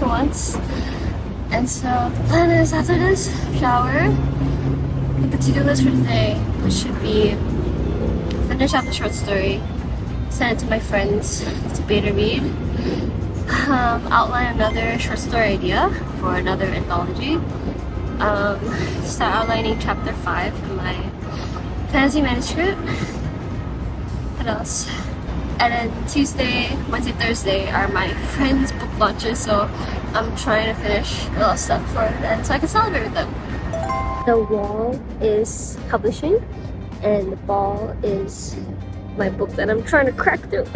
for once. And so the plan is after this, shower, the to-do list for today, which should be finish out the short story, send it to my friends to beta read, outline another short story idea for another anthology, start outlining chapter 5 in my fantasy manuscript. What else? And then Tuesday, Wednesday, Thursday are my friends' book launches, so I'm trying to finish a lot of stuff for them so I can celebrate with them. The wall is publishing, and the ball is my book that I'm trying to crack through.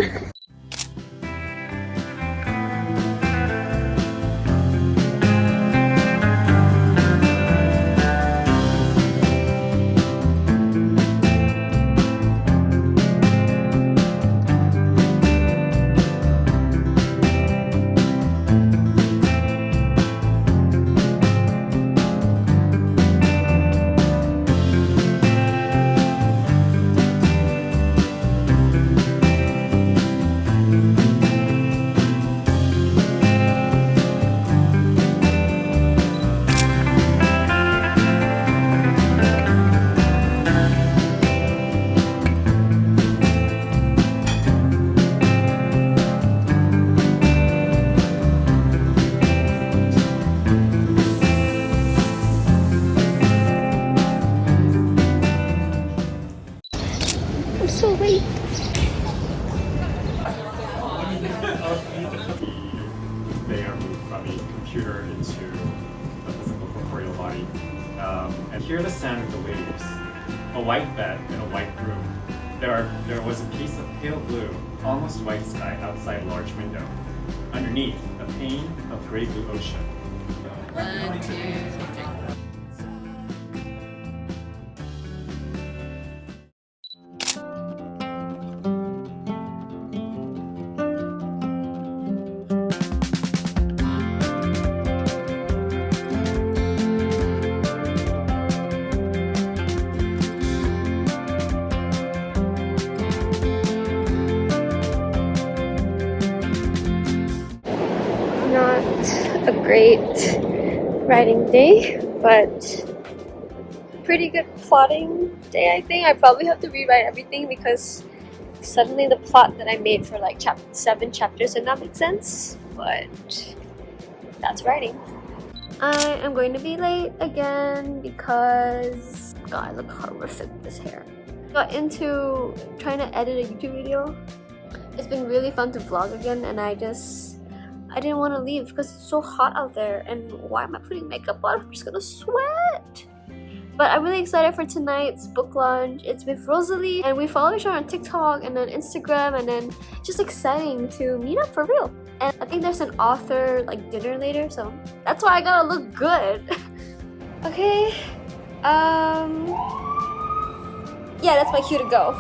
So late. They are moved from a computer into a physical corporeal body. And hear the sound of the waves. A white bed and a white room. There was a piece of pale blue, almost white sky outside a large window. Underneath, a pane of gray blue ocean. 1, 2, 3. Not a great writing day, but pretty good plotting day, I think. I probably have to rewrite everything because suddenly the plot that I made for like 7 chapters did not make sense, but that's writing. I am going to be late again because God, I look horrific with this hair. Got into trying to edit a YouTube video. It's been really fun to vlog again, and I didn't want to leave because it's so hot out there, and why am I putting makeup on? I'm just gonna sweat. But I'm really excited for tonight's book launch. It's with Rosalie, and we follow each other on TikTok and then Instagram, and then just exciting to meet up for real. And I think there's an author like dinner later, so that's why I gotta look good. Okay, yeah, that's my cue to go.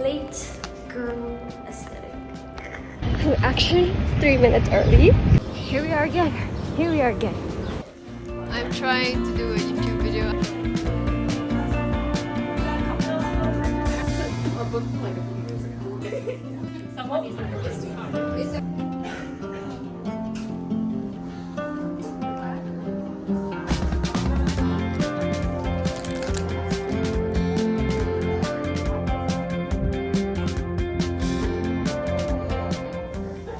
Late girl aesthetic. We're actually 3 minutes early. Here we are again. I'm trying to do a YouTube video. Our book like a few years ago. Someone needs to release.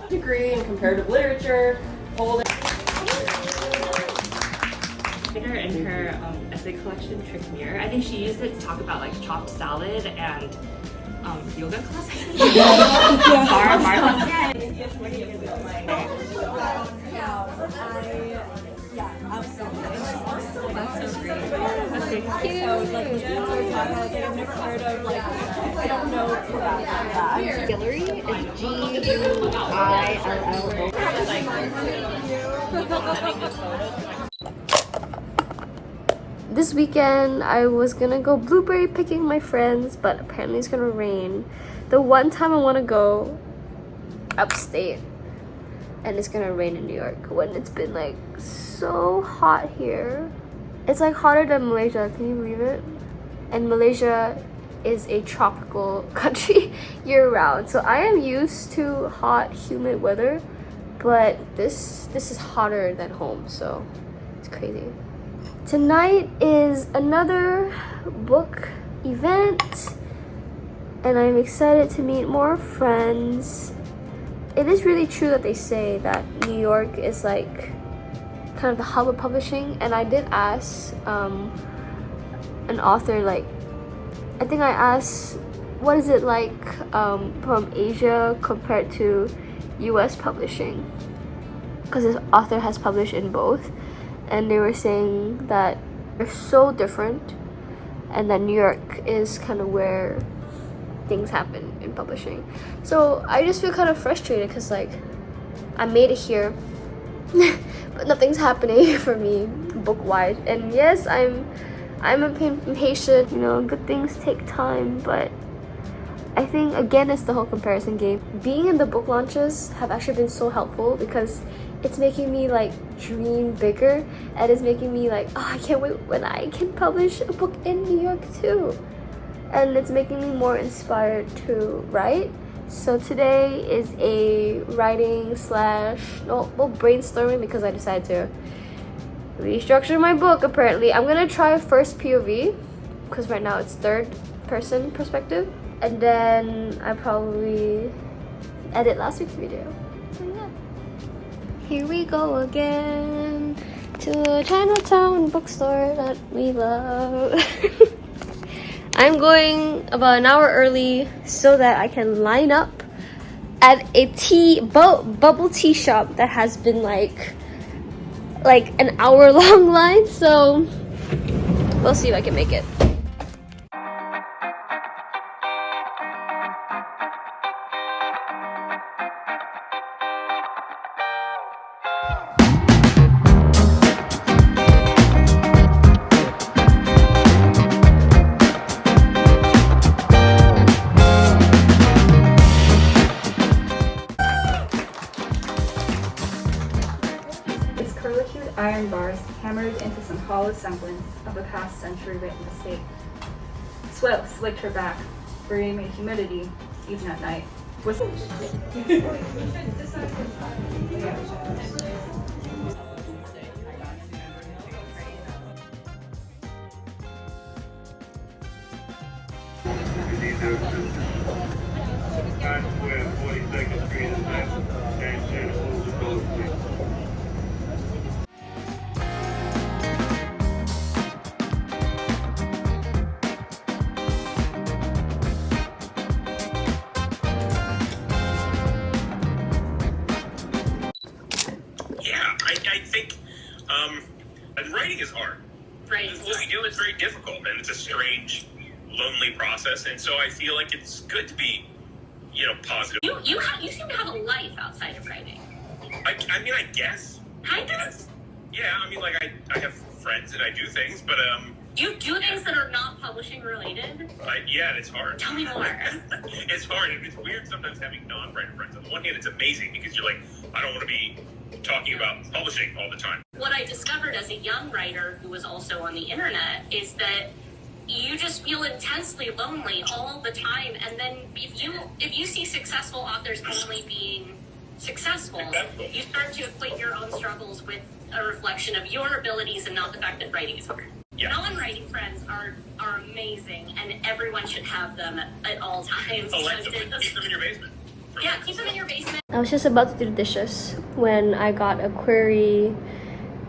Degree in comparative literature, holding in her essay collection Trick Mirror. I think she used it to talk about like chopped salad and yoga class. Bar class. Yeah, absolutely. That's so great. That's cute. So like this is what we're talking about. I was like, I've never heard of like I don't know about that. Hillary is Guillory. This weekend I was gonna go blueberry picking with my friends, but apparently it's gonna rain. The one time I wanna go upstate, and it's gonna rain in New York when it's been like so hot here. It's like hotter than Malaysia, can you believe it? And Malaysia is a tropical country year round, so I am used to hot, humid weather, but this is hotter than home, so it's crazy. Tonight is another book event, and I'm excited to meet more friends. It is really true that they say that New York is like kind of the hub of publishing, and I did ask an author, like, I think I asked, what is it like from Asia compared to US publishing? Because this author has published in both, and they were saying that they're so different, and that New York is kind of where things happen in publishing. So I just feel kind of frustrated because, like, I made it here but nothing's happening for me book-wise. And yes, I'm impatient, you know, good things take time, but I think again it's the whole comparison game. Being in the book launches have actually been so helpful because it's making me like dream bigger, and it's making me like, oh, I can't wait when I can publish a book in New York too. And it's making me more inspired to write. So today is a writing slash, well, brainstorming, because I decided to restructure my book apparently. I'm gonna try first POV, because right now it's third person perspective. And then I probably edit last week's video. So yeah. Here we go again to Chinatown bookstore that we love. I'm going about an hour early so that I can line up at a bubble tea shop that has been like an hour long line. So we'll see if I can make it. Iron bars hammered into some hollow semblance of a past century written mistake. Sweat slicked her back, bringing in humidity even at night. Whistle. I think writing is hard. Right. What we do is very difficult, and it's a strange, lonely process. And so I feel like it's good to be, positive. You seem to have a life outside of writing. I mean, I guess. Kind of. Yeah, I mean, like I have friends and I do things, but You do things that are not publishing related? yeah, it's hard. Tell me more. It's hard, and it's weird sometimes having non-writer friends. On the one hand, it's amazing because you're like, I don't want to be talking about publishing all the time. What I discovered as a young writer who was also on the internet is that you just feel intensely lonely all the time, and then if you see successful authors only being successful, you start to equate your own struggles with a reflection of your abilities and not the fact that writing is hard. Yeah. Non-writing friends are amazing, and everyone should have them at all times. Keep them in your basement. Yeah, keep them in your basement. I was just about to do the dishes when I got a query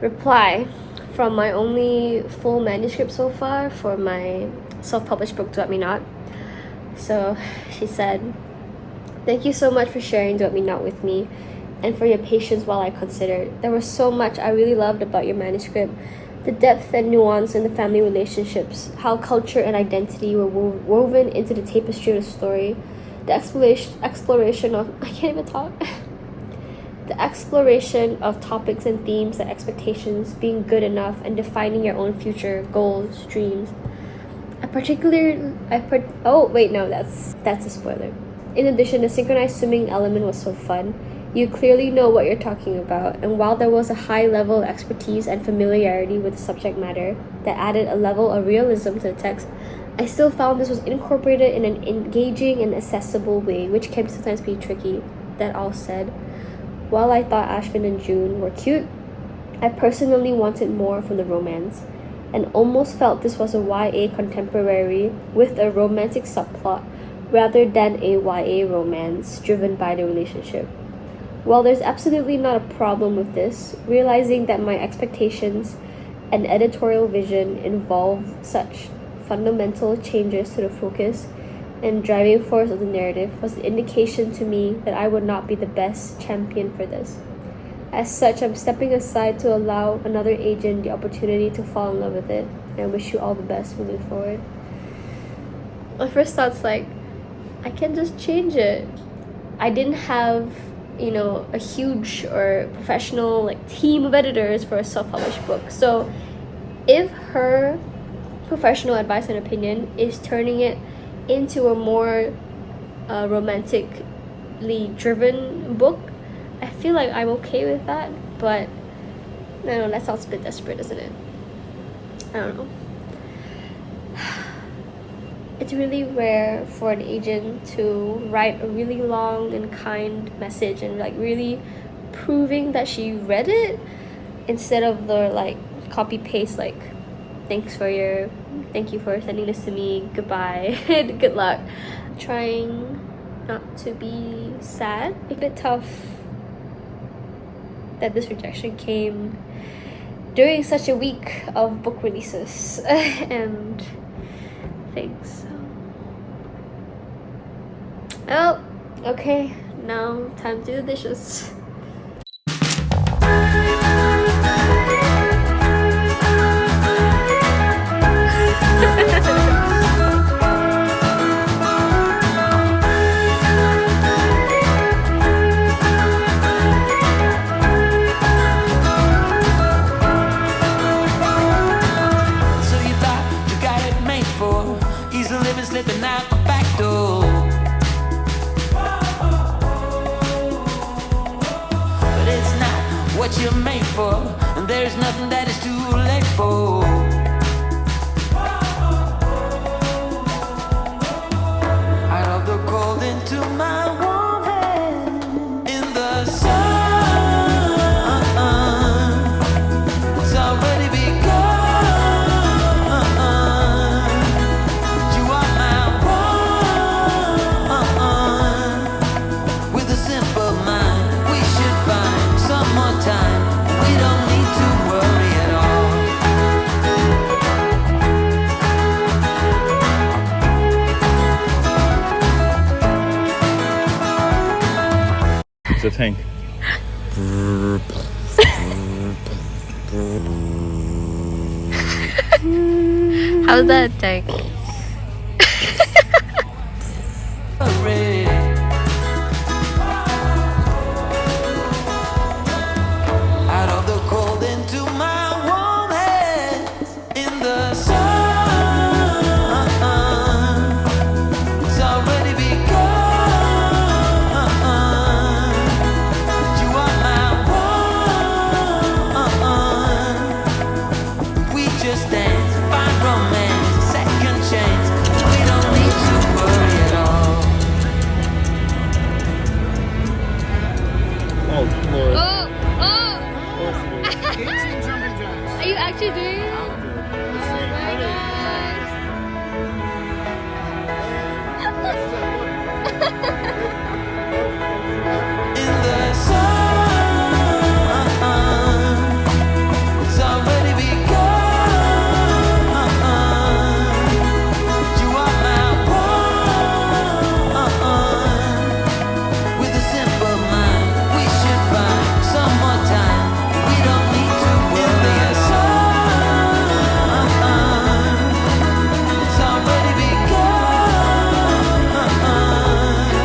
reply from my only full manuscript so far for my self-published book, Do Let Me Not. So she said, "Thank you so much for sharing Do Let Me Not with me and for your patience while I considered. There was so much I really loved about your manuscript. The depth and nuance in the family relationships, how culture and identity were woven into the tapestry of the story, the exploration of I can't even talk. The exploration of topics and themes and expectations, being good enough and defining your own future, goals, dreams. Oh wait, no, that's a spoiler. In addition, the synchronized swimming element was so fun. You clearly know what you're talking about, and while there was a high level of expertise and familiarity with the subject matter that added a level of realism to the text, I still found this was incorporated in an engaging and accessible way, which can sometimes be tricky." That all said, While I thought Ashvin and June were cute, I personally wanted more from the romance, and almost felt this was a YA contemporary with a romantic subplot rather than a YA romance driven by the relationship. While there's absolutely not a problem with this, realizing that my expectations and editorial vision involve such fundamental changes to the focus and driving force of the narrative was an indication to me that I would not be the best champion for this. As such, I'm stepping aside to allow another agent the opportunity to fall in love with it, and I wish you all the best moving forward. My first thought's like, I can just change it. I didn't have, a huge or professional team of editors for a self-published book. So if her professional advice and opinion is turning it into a more romantically driven book, I feel like I'm okay with that. But I don't know, that sounds a bit desperate, doesn't it? I don't know. It's really rare for an agent to write a really long and kind message and really proving that she read it, instead of the copy paste thank you for sending this to me, goodbye, good luck. Trying not to be sad. A bit tough that this rejection came during such a week of book releases and things. Oh, okay, now time to do the dishes. What you're made for, and there's nothing that is too late for. Out of the cold into my warm hand, in the sun, it's already begun. You are my one, with a simple mind, we should find some more time. We don't need to worry at all. It's a tank. How's that tank? Out of the cold into my warm hands, in the sun, it's already begun. You are my one, we just dance, find romance, second chance. We don't need to worry at all. Oh, Lord. Oh! Are you actually doing it?